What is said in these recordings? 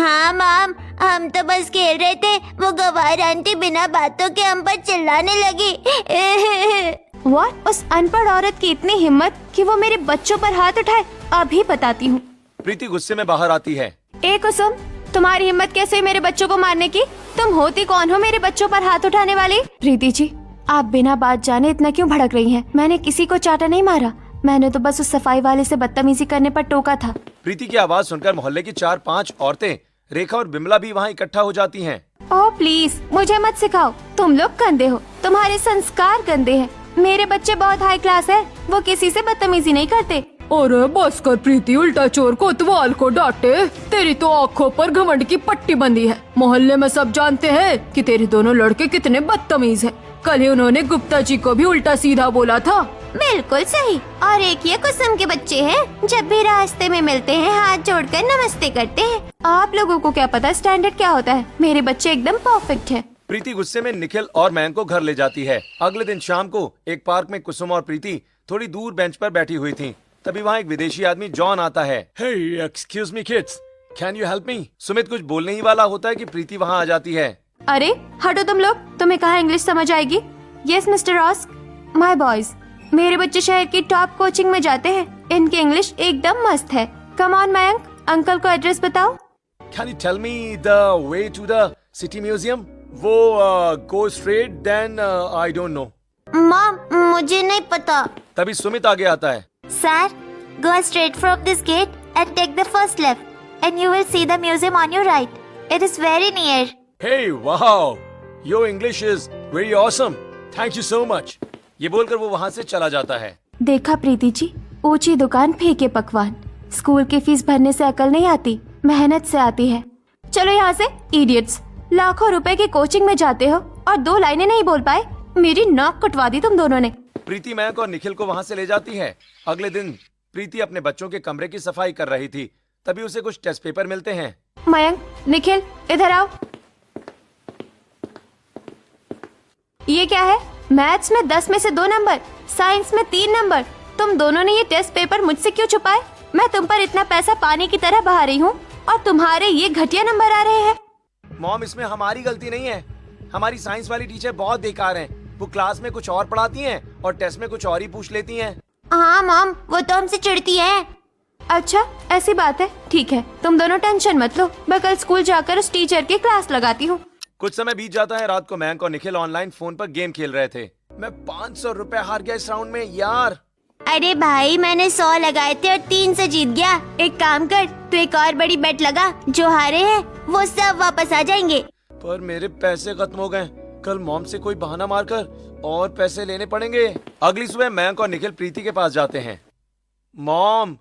हाँ मॉम, हम तो बस खेल रहे थे, वो गवार आंटी बिना बातों के हम पर चिल्लाने लगी। व्हाट? उस अनपढ़ औरत की इतनी हिम्मत कि वो मेरे बच्चों पर हाथ उठाए। अभी बताती हूँ। प्रीति गुस्से में बाहर आती है। ए कुसुम, तुम्हारी हिम्मत कैसे मेरे बच्चों को मारने की? तुम होती कौन हो मेरे बच्चों पर हाथ उठाने वाली? प्रीति जी, आप बिना बात जाने इतना क्यों भड़क रही हैं? मैंने किसी को चाटा नहीं मारा, मैंने तो बस उस सफाई वाले से बदतमीजी करने पर टोका था। प्रीति की आवाज सुनकर मोहल्ले की 4-5 औरतें, रेखा और बिमला भी वहाँ इकट्ठा हो जाती हैं। ओह प्लीज, मुझे मत सिखाओ, तुम लोग गंदे हो, तुम्हारे संस्कार गंदे हैं। मेरे बच्चे बहुत हाई क्लास है, वो किसी से बदतमीजी नहीं करते। अरे बस कर प्रीति, उल्टा चोर कोतवाल को डांटे। तेरी तो आँखों पर घमंड की पट्टी बंधी है। मोहल्ले में सब जानते हैं कि तेरे दोनों लड़के कितने बदतमीज हैं। कल ही उन्होंने गुप्ता जी को भी उल्टा सीधा बोला था। बिल्कुल सही। और एक ये कुसुम के बच्चे हैं, जब भी रास्ते में मिलते हैं हाथ जोड़कर नमस्ते करते हैं। आप लोगों को क्या पता स्टैंडर्ड क्या होता है? मेरे बच्चे एकदम परफेक्ट हैं। प्रीति गुस्से में निखिल और मयंक को घर ले जाती है। अगले दिन शाम को एक पार्क में कुसुम और प्रीति थोड़ी दूर बेंच पर बैठी हुई थीं। तभी वहाँ एक विदेशी आदमी जॉन आता है। Hey, excuse me kids, can you help me? Sumit कुछ बोलने ही वाला होता है कि प्रीति वहाँ आ जाती है। अरे हटो तुम लोग, तुम्हें कहाँ इंग्लिश समझ आएगी? Yes mister ask, my boys, मेरे बच्चे शहर की टॉप कोचिंग में जाते हैं, इनकी इंग्लिश एकदम मस्त है। कम ऑन मयंक, अंकल को एड्रेस बताओ। Can you tell me the way to the city museum? वो go straight then I don't know. Mom, मुझे नहीं पता। तभी सुमित आगे आता है। Sir, go straight from this gate and take the first left, and you will see the museum on your right. It is very near. Hey, wow, your English is very awesome. Thank you so much. ये बोलकर वो वहाँ से चला जाता है। देखा प्रीति जी, ऊंची दुकान फीके पकवान। स्कूल की फीस भरने से अकल नहीं आती, मेहनत से आती है। चलो यहाँ से इडियट्स, लाखों रुपए की कोचिंग में जाते हो और 2 लाइनें नहीं बोल पाए। मेरी नाक कटवा दी तुम दोनों ने। प्रीति मयंक और निखिल को वहाँ से ले जाती है। अगले दिन प्रीति अपने बच्चों के कमरे की सफाई कर रही थी, तभी उसे कुछ टेस्ट पेपर मिलते हैं। मयंक, निखिल, इधर आओ। ये क्या है? मैथ्स में 10 में से 2 नंबर, साइंस में 3 नंबर। तुम दोनों ने ये टेस्ट पेपर मुझसे क्यों छुपाए? मैं तुम पर इतना पैसा पानी की तरह बहा रही हूँ और तुम्हारे ये घटिया नंबर आ रहे हैं। मॉम, इसमें हमारी गलती नहीं है। हमारी साइंस वाली टीचर बहुत बेकार हैं। वो क्लास में कुछ और पढ़ाती हैं और टेस्ट में कुछ और ही पूछ लेती हैं। हाँ मॉम, वो तो हमसे चिढ़ती है। अच्छा ऐसी बात है, ठीक है, तुम दोनों टेंशन मत लो, मैं कल स्कूल जाकर उस टीचर की क्लास लगाती हूँ। कुछ समय बीत जाता है। रात को मयंक और निखिल ऑनलाइन फोन पर गेम खेल रहे थे। मैं 500 रुपए हार गया इस राउंड में यार। अरे भाई, मैंने 100 लगाए थे और 3 से जीत गया। एक काम कर, तू एक और बड़ी बेट लगा, जो हारे हैं वो सब वापस आ जाएंगे। पर मेरे पैसे खत्म हो गए। कल मॉम से कोई बहाना मारकर और पैसे लेने पड़ेंगे। अगली सुबह मयंक और निखिल प्रीति के पास जाते हैं। मॉम,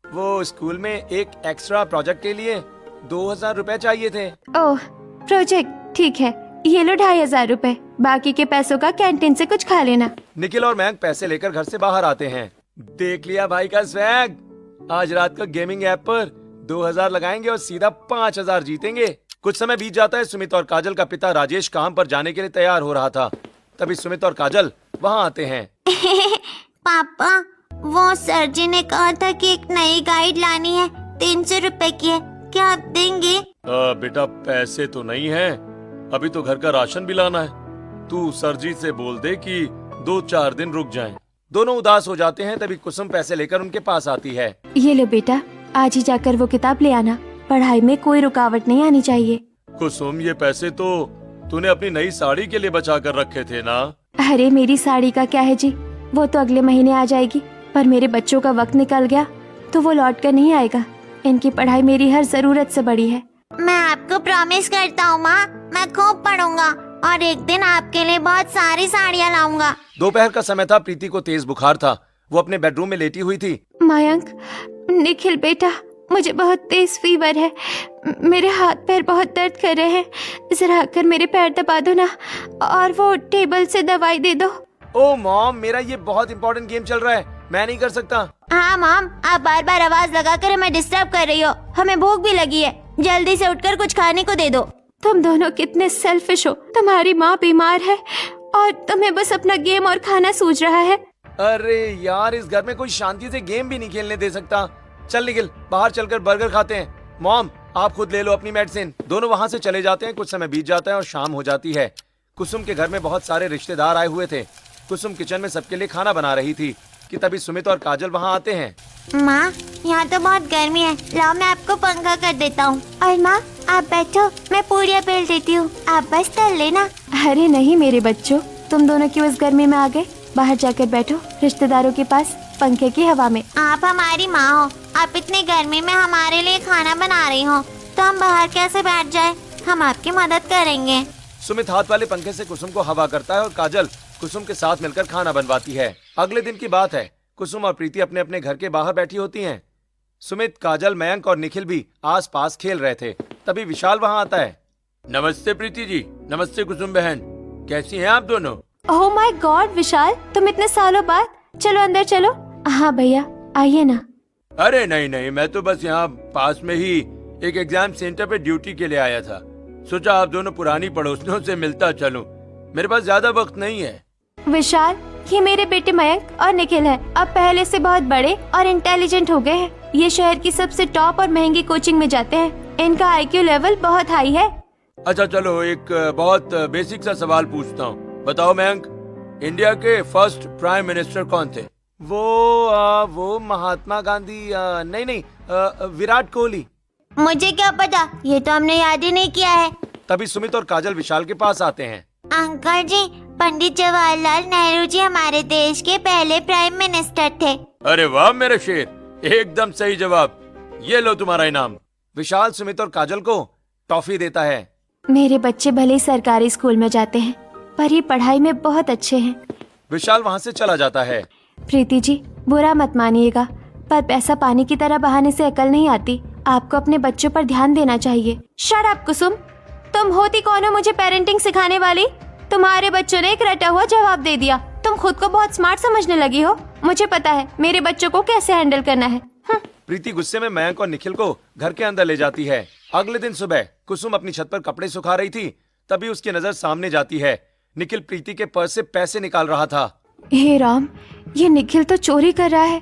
वो स्कूल में एक एक्स्ट्रा प्रोजेक्ट के लिए 2000 रुपए चाहिए थे। ओह प्रोजेक्ट, ठीक है, ये लो 2500 रुपए, बाकी के पैसों का कैंटीन से कुछ खा लेना। निखिल और मयंक पैसे लेकर घर से बाहर आते हैं। देख लिया भाई का स्वैग, आज रात को गेमिंग ऐप पर 2000 लगाएंगे और सीधा 5000 जीतेंगे। कुछ समय बीत जाता है। सुमित और काजल का पिता राजेश काम पर जाने के लिए तैयार हो रहा था। तभी सुमित और काजल वहाँ आते हैं। पापा, वो सर जी ने कहा था कि एक नई गाइड लानी है, 300 रुपए की है, क्या आप देंगे? बेटा पैसे तो नहीं है, अभी तो घर का राशन भी लाना है। तू सर जी से बोल दे कि 2-4 दिन रुक जाएं। दोनों उदास हो जाते हैं। तभी कुसुम पैसे लेकर उनके पास आती है। ये लो बेटा, आज ही जाकर वो किताब ले आना, पढ़ाई में कोई रुकावट नहीं आनी चाहिए। कुसुम, ये पैसे तो तूने अपनी नई साड़ी के लिए बचा कर रखे थे ना? अरे मेरी साड़ी का क्या है जी, वो तो अगले महीने आ जाएगी, पर मेरे बच्चों का वक्त निकल गया तो वो लौट कर नहीं आएगा। इनकी पढ़ाई मेरी हर जरूरत से बड़ी है। मैं आपको प्रॉमिस करता हूँ माँ, मैं खूब पढ़ूंगा और एक दिन आपके लिए बहुत सारी साड़ियाँ लाऊंगा। दोपहर का समय था। प्रीति को तेज बुखार था। वो अपने बेडरूम में लेटी हुई थी। मयंक, निखिल बेटा, मुझे बहुत तेज फीवर है, मेरे हाथ पैर बहुत दर्द कर रहे हैं, जरा आकर मेरे पैर दबा दो ना, और वो टेबल से दवाई दे दो। ओ मॉम, मेरा ये बहुत इंपॉर्टेंट गेम चल रहा है, मैं नहीं कर सकता। हाँ मॉम, आप बार बार आवाज लगाकर हमें डिस्टर्ब कर रही हो, हमें भूख भी लगी है, जल्दी से उठकर कुछ खाने को दे दो। तुम दोनों कितने सेल्फिश हो। तुम्हारी माँ बीमार है और तुम्हें बस अपना गेम और खाना सूझ रहा है। अरे यार, इस घर में कोई शांति से गेम भी नहीं खेलने दे सकता। चल निखिल, बाहर चलकर बर्गर खाते हैं। मॉम, आप खुद ले लो अपनी मेडिसिन। दोनों वहाँ से चले जाते हैं। कुछ समय बीत जाता है और शाम हो जाती है। कुसुम के घर में बहुत सारे रिश्तेदार आए हुए थे। कुसुम किचन में सबके लिए खाना बना रही थी कि तभी सुमित और काजल वहाँ आते हैं। माँ, यहाँ तो बहुत गर्मी है, लाओ मैं आपको पंखा कर देता हूँ। और माँ, आप बैठो, मैं पूरियाँ बेल देती हूँ, आप बस तल लेना। अरे नहीं मेरे बच्चों, तुम दोनों क्यों इस गर्मी में आ गए? बाहर जाकर बैठो रिश्तेदारों के पास पंखे की हवा में। आप हमारी माँ हो, आप इतनी गर्मी में हमारे लिए खाना बना रही हो, तो हम बाहर कैसे बैठ जाए? हम आपकी मदद करेंगे। सुमित हाथ वाले पंखे से कुसुम को हवा करता है और काजल कुसुम के साथ मिलकर खाना बनवाती है। अगले दिन की बात है। कुसुम और प्रीति अपने अपने घर के बाहर बैठी होती हैं। सुमित, काजल, मयंक और निखिल भी आस पास खेल रहे थे। तभी विशाल वहाँ आता है। नमस्ते प्रीति जी। नमस्ते कुसुम बहन, कैसी हैं आप दोनों? ओह माय गॉड विशाल, तुम इतने सालों बाद। चलो अंदर चलो। हाँ भैया आइए ना। अरे नहीं नहीं, मैं तो बस यहाँ पास में ही एक एग्जाम सेंटर पे ड्यूटी के लिए आया था। सोचा आप दोनों पुरानी पड़ोसियों से मिलता चलूं। मेरे पास ज्यादा वक्त नहीं है। विशाल, ये मेरे बेटे मयंक और निखिल है। अब पहले से बहुत बड़े और इंटेलिजेंट हो गए हैं। ये शहर की सबसे टॉप और महंगी कोचिंग में जाते हैं। इनका IQ लेवल बहुत हाई है। अच्छा चलो, एक बहुत बेसिक सा सवाल पूछता हूँ। बताओ मयंक, इंडिया के फर्स्ट प्राइम मिनिस्टर कौन थे? वो महात्मा गांधी। नहीं, विराट कोहली। मुझे क्या पता, ये तो हमने याद ही नहीं किया है। तभी सुमित और काजल विशाल के पास आते हैं। अंकल जी, पंडित जवाहरलाल नेहरू जी हमारे देश के पहले प्राइम मिनिस्टर थे। अरे वाह मेरे शेर, एकदम सही जवाब। ये लो तुम्हारा इनाम। विशाल सुमित और काजल को टॉफी देता है। मेरे बच्चे भले ही सरकारी स्कूल में जाते हैं, पर ये पढ़ाई में बहुत अच्छे हैं। विशाल वहाँ से चला जाता है। प्रीति जी, बुरा मत मानिएगा, पर पैसा पानी की तरह बहाने से अकल नहीं आती। आपको अपने बच्चों पर ध्यान देना चाहिए। शट अप कुसुम, तुम होती कौन हो मुझे पेरेंटिंग सिखाने वाली? तुम्हारे बच्चों ने एक रटा हुआ जवाब दे दिया। तुम खुद को बहुत स्मार्ट समझने लगी हो। मुझे पता है मेरे बच्चों को कैसे हैंडल करना है। प्रीति गुस्से में मयंक और निखिल को घर के अंदर ले जाती है। अगले दिन सुबह कुसुम अपनी छत पर कपड़े सुखा रही थी। तभी उसकी नजर सामने जाती है। निखिल प्रीति के पर्स से पैसे निकाल रहा था। हे राम, ये निखिल तो चोरी कर रहा है।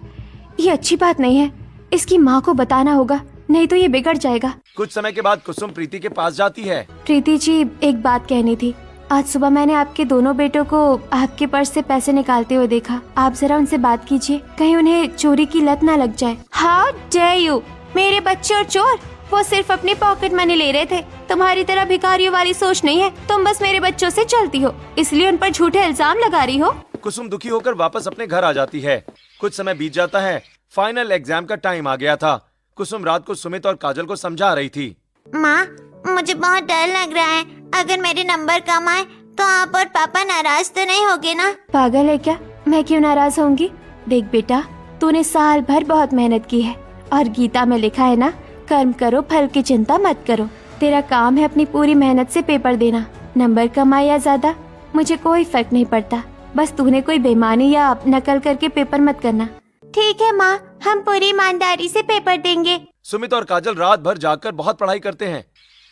ये अच्छी बात नहीं है। इसकी माँ को बताना होगा, नहीं तो ये बिगड़ जाएगा। कुछ समय के बाद कुसुम प्रीति के पास जाती है। प्रीति जी, एक बात कहनी थी। आज सुबह मैंने आपके दोनों बेटों को आपके पर्स से पैसे निकालते हुए देखा। आप जरा उनसे बात कीजिए, कहीं उन्हें चोरी की लत ना लग जाए। How dare you! मेरे बच्चे और चोर? वो सिर्फ अपनी पॉकेट मनी ले रहे थे। तुम्हारी तरह भिखारियों वाली सोच नहीं है। तुम बस मेरे बच्चों से चलती हो, इसलिए उन पर झूठे इल्जाम लगा रही हो। कुसुम दुखी होकर वापस अपने घर आ जाती है। कुछ समय बीत जाता है। फाइनल एग्जाम का टाइम आ गया था। कुसुम रात को सुमित और काजल को समझा रही थी। माँ, मुझे बहुत डर लग रहा है। अगर मेरे नंबर कम आए तो आप और पापा नाराज तो नहीं होगे ना? पागल है क्या? मैं क्यों नाराज होंगी? देख बेटा, तूने साल भर बहुत मेहनत की है और गीता में लिखा है ना, कर्म करो फल की चिंता मत करो। तेरा काम है अपनी पूरी मेहनत से पेपर देना। नंबर कम आए या ज्यादा मुझे कोई फर्क नहीं पड़ता। बस तूने कोई बेईमानी या नकल करके पेपर मत करना। ठीक है माँ, हम पूरी ईमानदारी से पेपर देंगे। सुमित और काजल रात भर जागकर बहुत पढ़ाई करते हैं।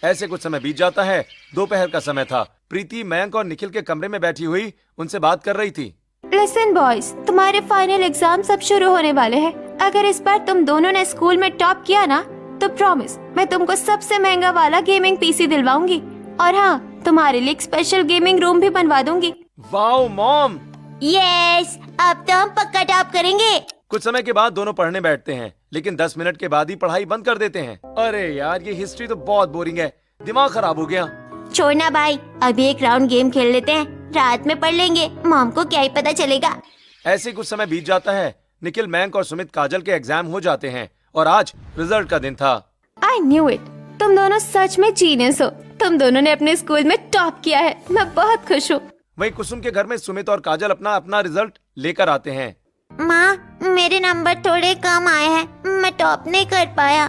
ऐसे कुछ समय बीत जाता है। दोपहर का समय था। प्रीति मयंक और निखिल के कमरे में बैठी हुई उनसे बात कर रही थी। लिसन बॉयज, तुम्हारे फाइनल एग्जाम सब शुरू होने वाले हैं। अगर इस बार तुम दोनों ने स्कूल में टॉप किया ना, तो प्रॉमिस मैं तुमको सबसे महंगा वाला गेमिंग PC दिलवाऊंगी। और हाँ, तुम्हारे लिए एक स्पेशल गेमिंग रूम भी बनवा दूंगी। Wow mom! यस, अब तो हम पक्का टॉप करेंगे। कुछ समय के बाद दोनों पढ़ने बैठते हैं, लेकिन 10 मिनट के बाद ही पढ़ाई बंद कर देते हैं। अरे यार, ये हिस्ट्री तो बहुत बोरिंग है। दिमाग खराब हो गया। छोड़ना भाई, अभी एक राउंड गेम खेल लेते हैं, रात में पढ़ लेंगे। मॉम को क्या ही पता चलेगा। ऐसे कुछ समय बीत जाता है। निखिल, मयंक और सुमित काजल के एग्जाम हो जाते हैं और आज रिजल्ट का दिन था। आई न्यू इट, तुम दोनों सच में जीनियस हो। तुम दोनों ने अपने स्कूल में टॉप किया है। मैं बहुत खुश हूँ। वहीं कुसुम के घर में सुमित और काजल अपना अपना रिजल्ट लेकर आते हैं। माँ, मेरे नंबर थोड़े कम आए हैं, मैं टॉप नहीं कर पाया।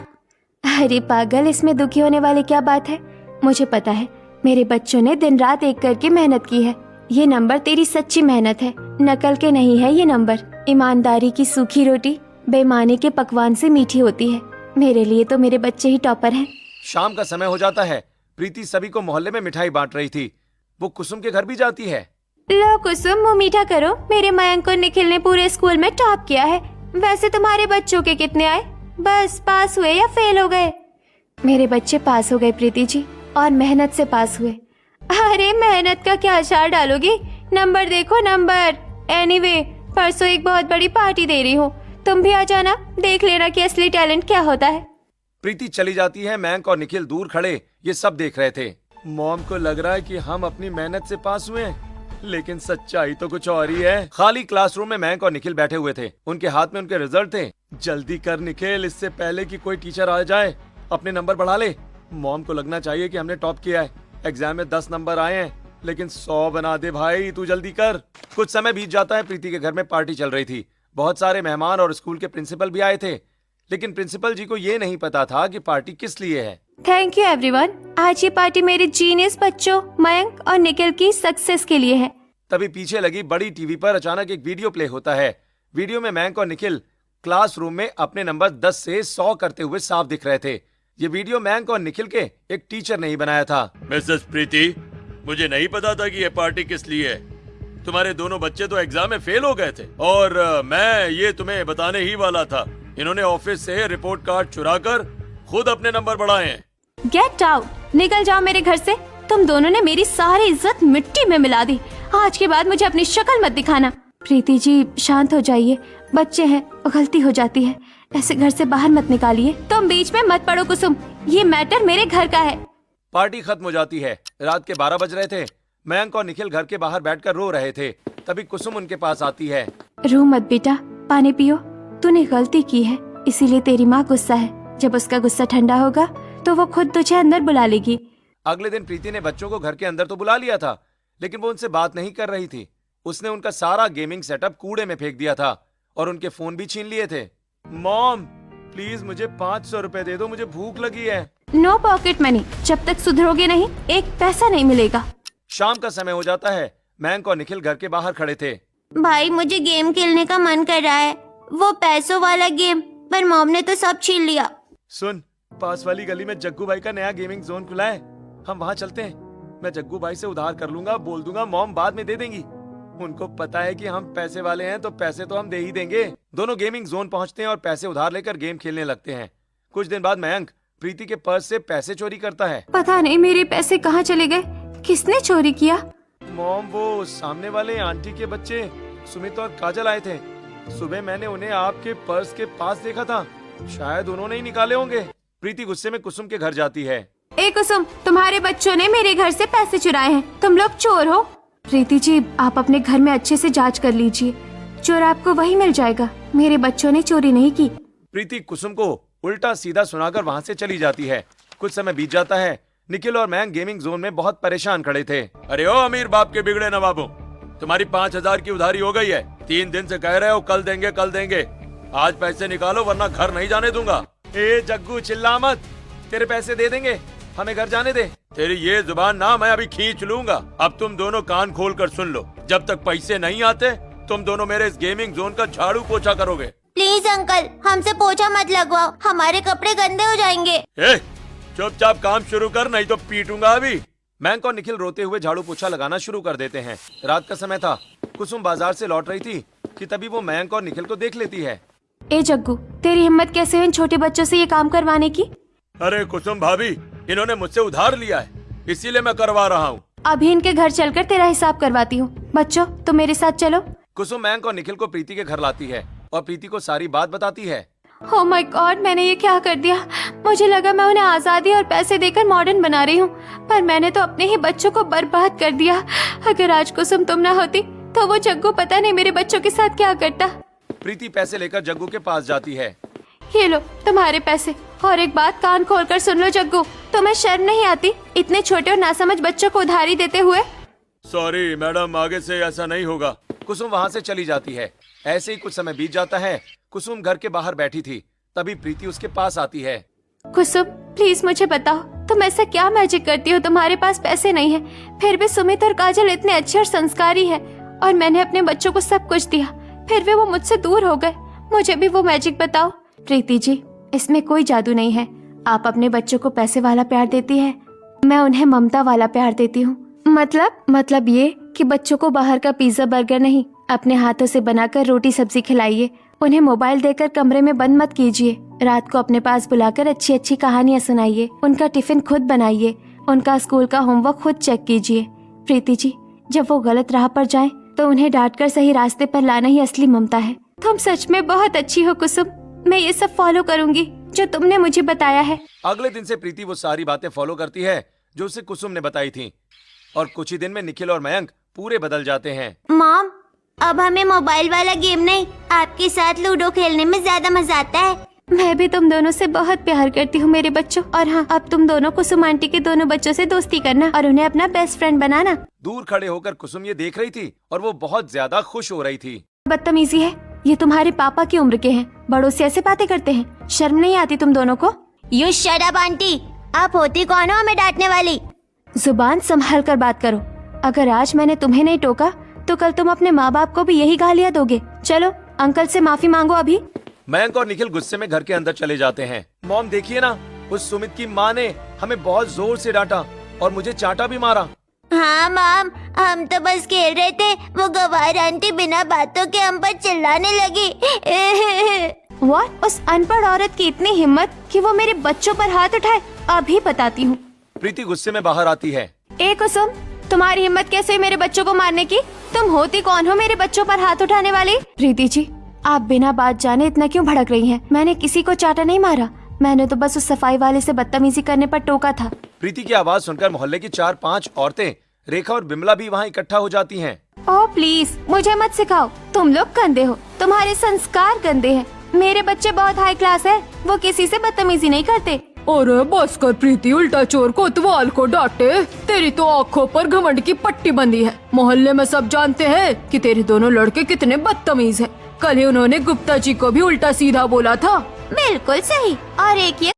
अरे पागल, इसमें दुखी होने वाली क्या बात है? मुझे पता है, मेरे बच्चों ने दिन रात एक करके मेहनत की है। ये नंबर तेरी सच्ची मेहनत है, नकल के नहीं है ये नंबर। ईमानदारी की सूखी रोटी बेईमानी के पकवान से मीठी होती है। मेरे लिए तो मेरे बच्चे ही टॉपर हैं। शाम का समय हो जाता है। प्रीति सभी को मोहल्ले में मिठाई बांट रही थी। वो कुसुम के घर भी जाती है। लो कुसुम, मुंह मीठा करो। मेरे मयंक और निखिल ने पूरे स्कूल में टॉप किया है। वैसे तुम्हारे बच्चों के कितने आए? बस पास हुए या फेल हो गए? मेरे बच्चे पास हो गए प्रीति जी, और मेहनत से पास हुए। अरे मेहनत का क्या अचार डालोगी, नंबर देखो नंबर। एनीवे, परसों एक बहुत बड़ी पार्टी दे रही हूँ, तुम भी आ जाना, देख लेना कि असली टैलेंट क्या होता है। प्रीति चली जाती है। मयंक और निखिल दूर खड़े ये सब देख रहे थे। मॉम को लग रहा है कि हम अपनी मेहनत से पास हुए हैं, लेकिन सच्चाई तो कुछ और ही है। खाली क्लासरूम में मयंक और निखिल बैठे हुए थे। उनके हाथ में उनके रिजल्ट थे। जल्दी कर निखिल, इससे पहले कि कोई टीचर आ जाए, अपने नंबर बढ़ा ले। मॉम को लगना चाहिए कि हमने टॉप किया है। एग्जाम में 10 नंबर आए हैं, लेकिन 100 बना दे भाई, तू जल्दी कर। कुछ समय बीत जाता है। प्रीति के घर में पार्टी चल रही थी। बहुत सारे मेहमान और स्कूल के प्रिंसिपल भी आए थे, लेकिन प्रिंसिपल जी को ये नहीं पता था कि पार्टी किस लिए है। Thank you everyone. आज ये पार्टी मेरे जीनियस बच्चों मयंक और निखिल की सक्सेस के लिए है। तभी पीछे लगी बड़ी टीवी पर अचानक एक वीडियो प्ले होता है। वीडियो में मयंक और निखिल क्लासरूम में अपने नंबर 10 से 100 करते हुए साफ दिख रहे थे। ये वीडियो मयंक और निखिल के एक टीचर ने ही बनाया था। मिसेस प्रीति, मुझे नहीं पता था कि ये पार्टी किस लिए है। तुम्हारे दोनों बच्चे तो एग्जाम में फेल हो गए थे, और मैं ये तुम्हें बताने ही वाला था। इन्होंने ऑफिस से रिपोर्ट कार्ड चुराकर खुद अपने नंबर बढ़ाए हैं। गेट आउट, निकल जाओ मेरे घर से। तुम दोनों ने मेरी सारी इज्जत मिट्टी में मिला दी। आज के बाद मुझे अपनी शक्ल मत दिखाना। प्रीति जी शांत हो जाइए, बच्चे हैं, गलती हो जाती है, ऐसे घर से बाहर मत निकालिए। तुम बीच में मत पड़ो कुसुम, ये मैटर मेरे घर का है। पार्टी खत्म हो जाती है। रात के 12 बज रहे थे। मयंक और निखिल घर के बाहर बैठकर रो रहे थे। तभी कुसुम उनके पास आती है। रो मत बेटा, पानी पियो। तूने गलती की है, इसीलिए तेरी माँ गुस्सा है। जब उसका गुस्सा ठंडा होगा तो वो खुद तुझे अंदर बुला लेगी। अगले दिन प्रीति ने बच्चों को घर के अंदर तो बुला लिया था, लेकिन वो उनसे बात नहीं कर रही थी। उसने उनका सारा गेमिंग सेटअप कूड़े में फेंक दिया था और उनके फोन भी छीन लिए थे। मॉम, प्लीज मुझे 500 रुपए दे दो, मुझे भूख लगी है। नो पॉकेट मनी, जब तक सुधरोगे नहीं एक पैसा नहीं मिलेगा। शाम का समय हो जाता है। मयंक और निखिल घर के बाहर खड़े थे। भाई मुझे गेम खेलने का मन कर रहा है, वो पैसों वाला गेम, पर मॉम ने तो सब छीन लिया। सुन, पास वाली गली में जग्गू भाई का नया गेमिंग जोन खुला है, हम वहाँ चलते हैं। मैं जग्गू भाई से उधार कर लूंगा, बोल दूंगा मॉम बाद में दे देंगी। उनको पता है कि हम पैसे वाले हैं, तो पैसे तो हम दे ही देंगे। दोनों गेमिंग जोन पहुंचते हैं और पैसे उधार लेकर गेम खेलने लगते हैं। कुछ दिन बाद मयंक प्रीति के पर्स से पैसे चोरी करता है। पता नहीं मेरे पैसे कहाँ चले गए, किसने चोरी किया? मॉम, वो सामने वाले आंटी के बच्चे सुमित और काजल आए थे। सुबह मैंने उन्हें आपके पर्स के पास देखा था, शायद उन्होंने ही निकाले होंगे। प्रीति गुस्से में कुसुम के घर जाती है। ए कुसुम, तुम्हारे बच्चों ने मेरे घर से पैसे चुराए हैं, तुम लोग चोर हो। प्रीति जी, आप अपने घर में अच्छे से जांच कर लीजिए, चोर आपको वही मिल जाएगा। मेरे बच्चों ने चोरी नहीं की। प्रीति कुसुम को उल्टा सीधा सुनाकर वहाँ से चली जाती है। कुछ समय बीत जाता है। निखिल और मयंक गेमिंग जोन में बहुत परेशान खड़े थे। अरे ओ अमीर बाप के बिगड़े नवाबो, तुम्हारी 5000 की उधारी हो गई है। 3 दिन से कह रहे हो कल देंगे कल देंगे। आज पैसे निकालो वरना घर नहीं जाने दूंगा। ए जग्गू, चिल्ला मत, तेरे पैसे दे देंगे, हमें घर जाने दे। तेरी ये जुबान ना मैं अभी खींच लूंगा। अब तुम दोनों कान खोल कर सुन लो, जब तक पैसे नहीं आते तुम दोनों मेरे इस गेमिंग जोन का झाड़ू पोछा करोगे। प्लीज अंकल, हमसे पोछा मत लगवाओ, हमारे कपड़े गंदे हो जाएंगे। ए, चुपचाप काम शुरू कर, नहीं तो पीटूंगा अभी। मयंक और निखिल रोते हुए झाड़ू पोछा लगाना शुरू कर देते हैं। रात का समय था। कुसुम बाजार से लौट रही थी कि तभी वो मयंक और निखिल को देख लेती है। ए जग्गू, तेरी हिम्मत कैसे है इन छोटे बच्चों से ये काम करवाने की? अरे कुसुम भाभी, इन्होंने मुझसे उधार लिया है, इसीलिए मैं करवा रहा हूँ। अभी इनके घर चलकर तेरा हिसाब करवाती हूँ। बच्चों तुम मेरे साथ चलो। कुसुम मयंक और निखिल को प्रीति के घर लाती है और प्रीति को सारी बात बताती है। ओह माय गॉड, मैंने ये क्या कर दिया? मुझे लगा मैं उन्हें आजादी और पैसे देकर मॉडर्न बना रही हूँ, पर मैंने तो अपने ही बच्चों को बर्बाद कर दिया। अगर आज कुसुम तुम ना होती तो वो जग्गू पता नहीं मेरे बच्चों के साथ क्या करता। प्रीति पैसे लेकर जग्गू के पास जाती है। ये लो तुम्हारे पैसे, और एक बात कान खोलकर सुन लो जग्गू, तुम्हें शर्म नहीं आती इतने छोटे और नासमझ बच्चों को उधारी देते हुए? सॉरी मैडम, आगे से ऐसा नहीं होगा। कुसुम वहाँ से चली जाती है। ऐसे ही कुछ समय बीत जाता है। कुसुम घर के बाहर बैठी थी, तभी प्रीति उसके पास आती है। कुसुम प्लीज मुझे बताओ, तुम ऐसा क्या मैजिक करती हो? तुम्हारे पास पैसे नहीं है, फिर भी सुमित और काजल इतने अच्छे और संस्कारी है, और मैंने अपने बच्चों को सब कुछ दिया, फिर भी वो मुझसे दूर हो गए। मुझे भी वो मैजिक बताओ। प्रीति जी, इसमें कोई जादू नहीं है। आप अपने बच्चों को पैसे वाला प्यार देती है, मैं उन्हें ममता वाला प्यार देती हूँ। मतलब ये कि बच्चों को बाहर का पिज्जा बर्गर नहीं, अपने हाथों से बनाकर रोटी सब्जी खिलाइए। उन्हें मोबाइल देकर कमरे में बंद मत कीजिए। रात को अपने पास बुलाकर अच्छी अच्छी कहानियाँ सुनाइए, उनका टिफिन खुद बनाइए, उनका स्कूल का होमवर्क खुद चेक कीजिए। प्रीति जी, जब वो गलत राह पर जाएं, तो उन्हें डांटकर सही रास्ते पर लाना ही असली ममता है। तुम सच में बहुत अच्छी हो कुसुम, मैं ये सब फॉलो करूंगी जो तुमने मुझे बताया है। अगले दिन से प्रीति वो सारी बातें फॉलो करती है जो उसे कुसुम ने बताई थी, और कुछ ही दिन में निखिल और मयंक पूरे बदल जाते हैं। मॉम, अब हमें मोबाइल वाला गेम नहीं, आपके साथ लूडो खेलने में ज्यादा मजा आता है। मैं भी तुम दोनों से बहुत प्यार करती हूँ मेरे बच्चों। और हाँ, अब तुम दोनों कुसुम आंटी के दोनों बच्चों से दोस्ती करना और उन्हें अपना बेस्ट फ्रेंड बनाना। दूर खड़े होकर कुसुम ये देख रही थी और वो बहुत ज्यादा खुश हो रही थी। बदतमीजी है, ये तुम्हारे पापा की उम्र के हैं, बड़ों से ऐसे बातें करते हैं, शर्म नहीं आती तुम दोनों को? यू शट अप आंटी, आप होती कौन हो हमें डांटने वाली? जुबान संभाल कर बात करो। अगर आज मैंने तुम्हें नहीं टोका तो कल तुम अपने माँ बाप को भी यही गालियाँ दोगे। चलो अंकल से माफी मांगो अभी। मयंक और निखिल गुस्से में घर के अंदर चले जाते हैं। मॉम देखिए ना, उस सुमित की माँ ने हमें बहुत जोर से डांटा और मुझे चांटा भी मारा। हाँ मॉम, हम तो बस खेल रहे थे, वो गवार आंटी बिना बातों के हम पर चिल्लाने लगी। व्हाट? उस अनपढ़ औरत की इतनी हिम्मत कि वो मेरे बच्चों पर हाथ उठाए? अभी बताती हूँ। प्रीति गुस्से में बाहर आती है। ए कुसुम, तुम्हारी हिम्मत कैसे हुई मेरे बच्चों को मारने की? तुम होती कौन हो मेरे बच्चों पर हाथ उठाने वाली? प्रीति जी, आप बिना बात जाने इतना क्यों भड़क रही हैं? मैंने किसी को चाटा नहीं मारा, मैंने तो बस उस सफाई वाले से बदतमीजी करने पर टोका था। प्रीति की आवाज सुनकर मोहल्ले की 4-5 औरतें, रेखा और बिमला भी वहाँ इकट्ठा हो जाती हैं। ओह प्लीज, मुझे मत सिखाओ, तुम लोग गंदे हो, तुम्हारे संस्कार गंदे हैं। मेरे बच्चे बहुत हाई क्लास है, वो किसी से बदतमीजी नहीं करते। अरे बस कर प्रीति, उल्टा चोर कोतवाल को डांटे। तेरी तो आंखों पर घमंड की पट्टी बंधी है। मोहल्ले में सब जानते हैं कि तेरे दोनों लड़के कितने बदतमीज हैं। कल ही उन्होंने गुप्ता जी को भी उल्टा सीधा बोला था। बिल्कुल सही। और एक ये